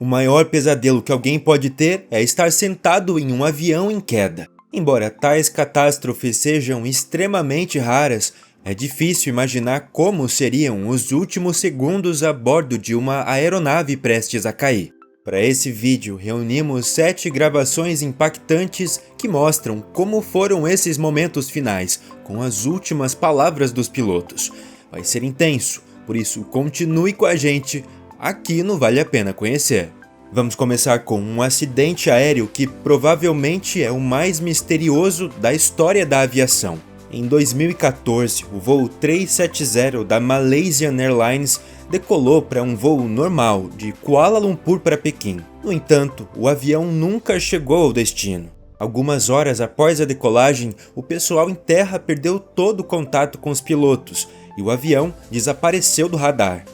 O maior pesadelo que alguém pode ter é estar sentado em um avião em queda. Embora tais catástrofes sejam extremamente raras, é difícil imaginar como seriam os últimos segundos a bordo de uma aeronave prestes a cair. Para esse vídeo, reunimos 7 gravações impactantes que mostram como foram esses momentos finais, com as últimas palavras dos pilotos. Vai ser intenso, por isso continue com a gente, aqui no Vale a Pena Conhecer. Vamos começar com um acidente aéreo que provavelmente é o mais misterioso da história da aviação. Em 2014, o voo 370 da Malaysian Airlines decolou para um voo normal de Kuala Lumpur para Pequim. No entanto, o avião nunca chegou ao destino. Algumas horas após a decolagem, o pessoal em terra perdeu todo o contato com os pilotos e o avião desapareceu do radar.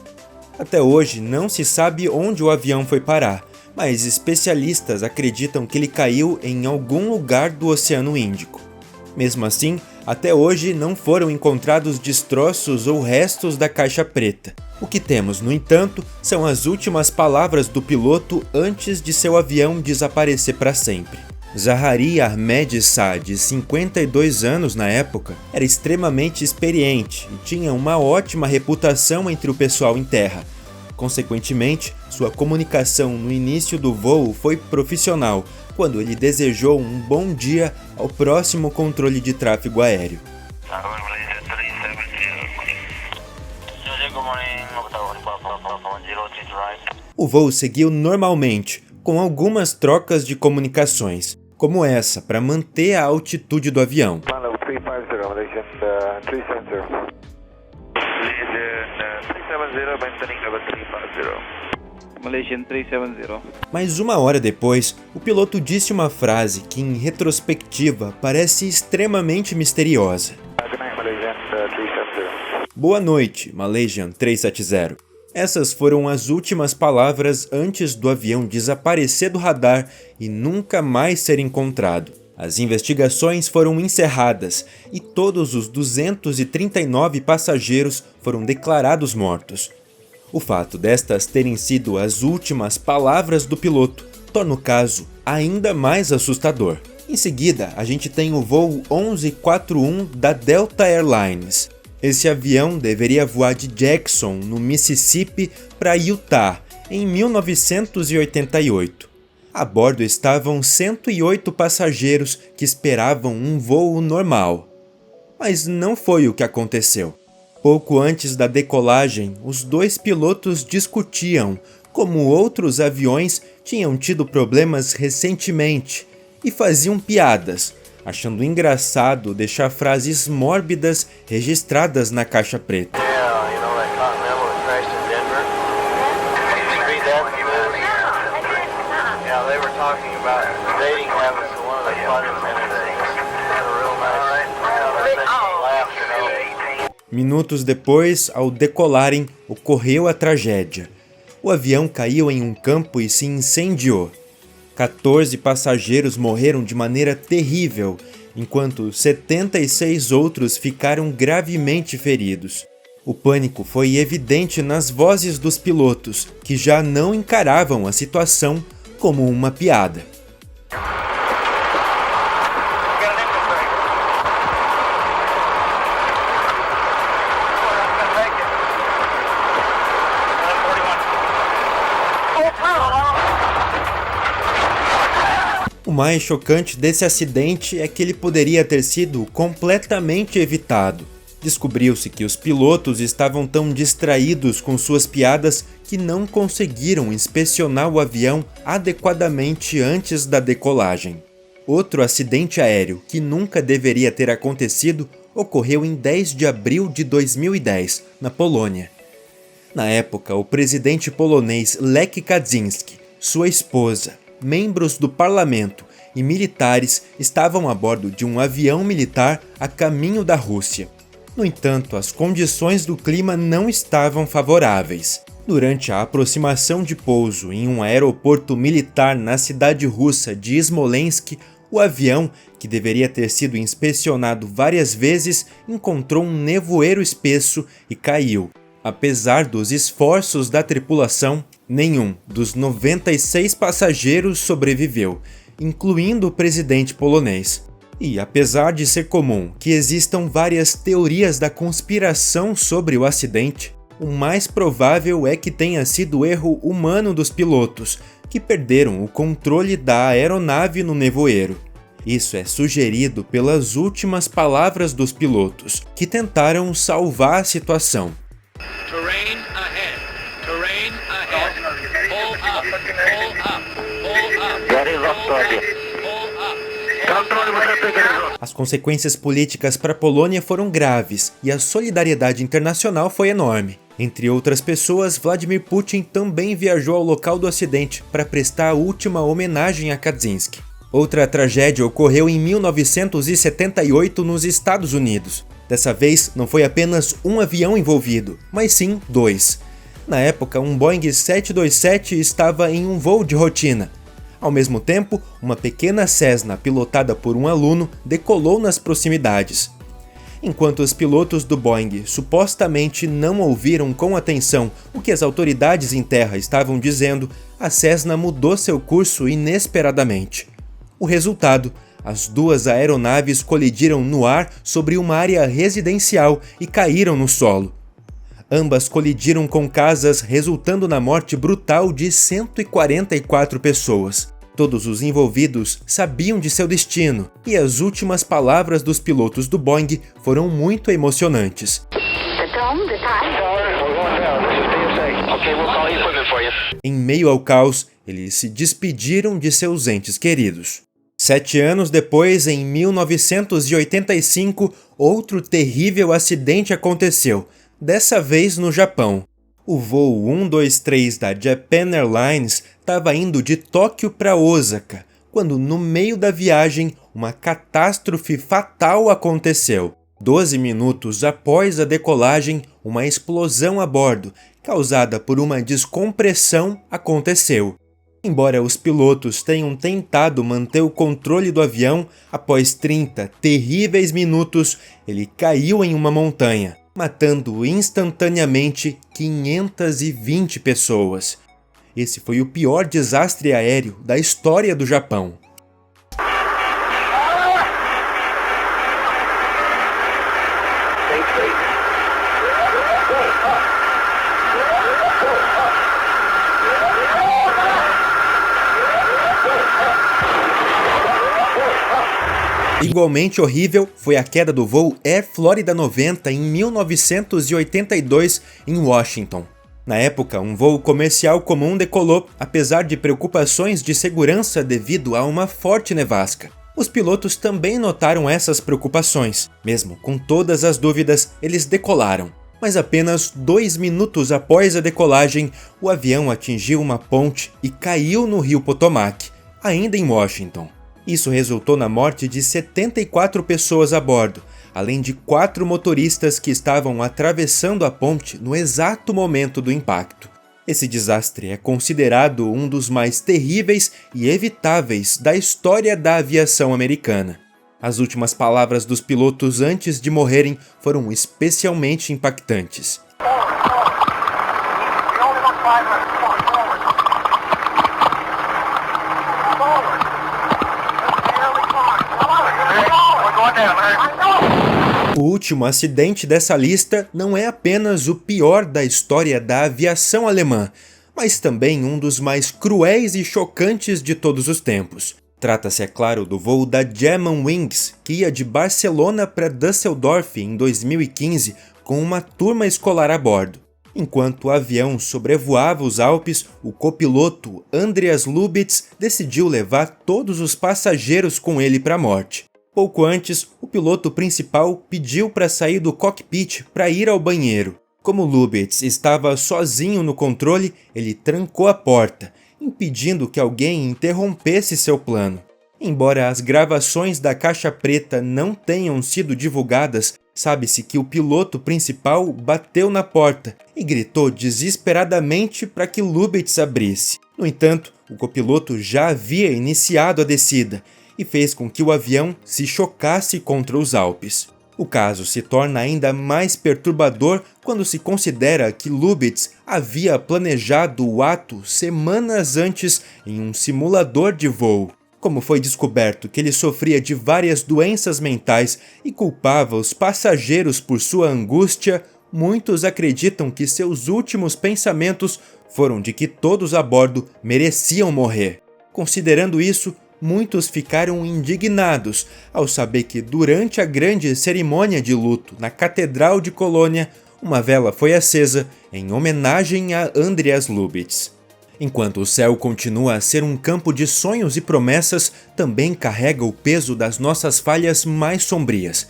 Até hoje não se sabe onde o avião foi parar, mas especialistas acreditam que ele caiu em algum lugar do Oceano Índico. Mesmo assim, até hoje não foram encontrados destroços ou restos da caixa preta. O que temos, no entanto, são as últimas palavras do piloto antes de seu avião desaparecer para sempre. Zahari Ahmed Sa, de 52 anos na época, era extremamente experiente e tinha uma ótima reputação entre o pessoal em terra. Consequentemente, sua comunicação no início do voo foi profissional, quando ele desejou um bom dia ao próximo controle de tráfego aéreo. O voo seguiu normalmente, com algumas trocas de comunicações, como essa para manter a altitude do avião. Malaysian 370. Mas uma hora depois, o piloto disse uma frase que, em retrospectiva, parece extremamente misteriosa. Boa noite, Malaysian 370. Essas foram as últimas palavras antes do avião desaparecer do radar e nunca mais ser encontrado. As investigações foram encerradas e todos os 239 passageiros foram declarados mortos. O fato destas terem sido as últimas palavras do piloto torna o caso ainda mais assustador. Em seguida, a gente tem o voo 1141 da Delta Airlines. Esse avião deveria voar de Jackson, no Mississippi, para Utah, em 1988. A bordo estavam 108 passageiros que esperavam um voo normal. Mas não foi o que aconteceu. Pouco antes da decolagem, os dois pilotos discutiam como outros aviões tinham tido problemas recentemente e faziam piadas, achando engraçado deixar frases mórbidas registradas na caixa preta. Minutos depois, ao decolarem, ocorreu a tragédia. O avião caiu em um campo e se incendiou. 14 passageiros morreram de maneira terrível, enquanto 76 outros ficaram gravemente feridos. O pânico foi evidente nas vozes dos pilotos, que já não encaravam a situação como uma piada. O mais chocante desse acidente é que ele poderia ter sido completamente evitado. Descobriu-se que os pilotos estavam tão distraídos com suas piadas que não conseguiram inspecionar o avião adequadamente antes da decolagem. Outro acidente aéreo que nunca deveria ter acontecido ocorreu em 10 de abril de 2010, na Polônia. Na época, o presidente polonês Lech Kaczynski, sua esposa, membros do parlamento e militares estavam a bordo de um avião militar a caminho da Rússia. No entanto, as condições do clima não estavam favoráveis. Durante a aproximação de pouso em um aeroporto militar na cidade russa de Smolensk, o avião, que deveria ter sido inspecionado várias vezes, encontrou um nevoeiro espesso e caiu. Apesar dos esforços da tripulação, Nenhum dos 96 passageiros sobreviveu, incluindo o presidente polonês. E apesar de ser comum que existam várias teorias da conspiração sobre o acidente, o mais provável é que tenha sido erro humano dos pilotos, que perderam o controle da aeronave no nevoeiro. Isso é sugerido pelas últimas palavras dos pilotos, que tentaram salvar a situação. Terrain ahead. Terrain ahead. Pull up. Pull up. Pull up. Pull up. As consequências políticas para a Polônia foram graves e a solidariedade internacional foi enorme. Entre outras pessoas, Vladimir Putin também viajou ao local do acidente para prestar a última homenagem a Kaczynski. Outra tragédia ocorreu em 1978 nos Estados Unidos. Dessa vez, não foi apenas um avião envolvido, mas sim 2. Na época, um Boeing 727 estava em um voo de rotina. Ao mesmo tempo, uma pequena Cessna pilotada por um aluno decolou nas proximidades. Enquanto os pilotos do Boeing supostamente não ouviram com atenção o que as autoridades em terra estavam dizendo, a Cessna mudou seu curso inesperadamente. O resultado: as duas aeronaves colidiram no ar sobre uma área residencial e caíram no solo. Ambas colidiram com casas, resultando na morte brutal de 144 pessoas. Todos os envolvidos sabiam de seu destino, e as últimas palavras dos pilotos do Boeing foram muito emocionantes. Em meio ao caos, eles se despediram de seus entes queridos. 7 anos depois, em 1985, outro terrível acidente aconteceu, dessa vez no Japão. O voo 123 da Japan Airlines estava indo de Tóquio para Osaka, quando no meio da viagem uma catástrofe fatal aconteceu. 12 minutos após a decolagem, uma explosão a bordo, causada por uma descompressão, aconteceu. Embora os pilotos tenham tentado manter o controle do avião, após 30 terríveis minutos, ele caiu em uma montanha, matando instantaneamente 520 pessoas. Esse foi o pior desastre aéreo da história do Japão. Igualmente horrível foi a queda do voo Air Florida 90 em 1982 em Washington. Na época, um voo comercial comum decolou, apesar de preocupações de segurança devido a uma forte nevasca. Os pilotos também notaram essas preocupações. Mesmo com todas as dúvidas, eles decolaram. Mas apenas 2 minutos após a decolagem, o avião atingiu uma ponte e caiu no rio Potomac, ainda em Washington. Isso resultou na morte de 74 pessoas a bordo, além de 4 motoristas que estavam atravessando a ponte no exato momento do impacto. Esse desastre é considerado um dos mais terríveis e evitáveis da história da aviação americana. As últimas palavras dos pilotos antes de morrerem foram especialmente impactantes. O último acidente dessa lista não é apenas o pior da história da aviação alemã, mas também um dos mais cruéis e chocantes de todos os tempos. Trata-se, é claro, do voo da Germanwings, que ia de Barcelona para Düsseldorf em 2015 com uma turma escolar a bordo. Enquanto o avião sobrevoava os Alpes, o copiloto Andreas Lubitz decidiu levar todos os passageiros com ele para a morte. Pouco antes, o piloto principal pediu para sair do cockpit para ir ao banheiro. Como Lubitz estava sozinho no controle, ele trancou a porta, impedindo que alguém interrompesse seu plano. Embora as gravações da caixa preta não tenham sido divulgadas, sabe-se que o piloto principal bateu na porta e gritou desesperadamente para que Lubitz abrisse. No entanto, o copiloto já havia iniciado a descida e fez com que o avião se chocasse contra os Alpes. O caso se torna ainda mais perturbador quando se considera que Lubitz havia planejado o ato semanas antes em um simulador de voo. Como foi descoberto que ele sofria de várias doenças mentais e culpava os passageiros por sua angústia, muitos acreditam que seus últimos pensamentos foram de que todos a bordo mereciam morrer. Considerando isso, muitos ficaram indignados ao saber que durante a grande cerimônia de luto na Catedral de Colônia, uma vela foi acesa em homenagem a Andreas Lubitz. Enquanto o céu continua a ser um campo de sonhos e promessas, também carrega o peso das nossas falhas mais sombrias.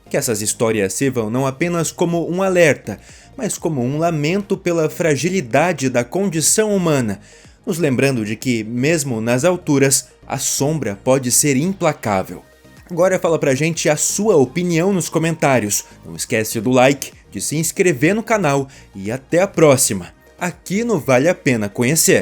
Que essas histórias sirvam não apenas como um alerta, mas como um lamento pela fragilidade da condição humana, nos lembrando de que, mesmo nas alturas, a sombra pode ser implacável. Agora fala pra gente a sua opinião nos comentários. Não esquece do like, de se inscrever no canal e até a próxima, aqui no Vale a Pena Conhecer.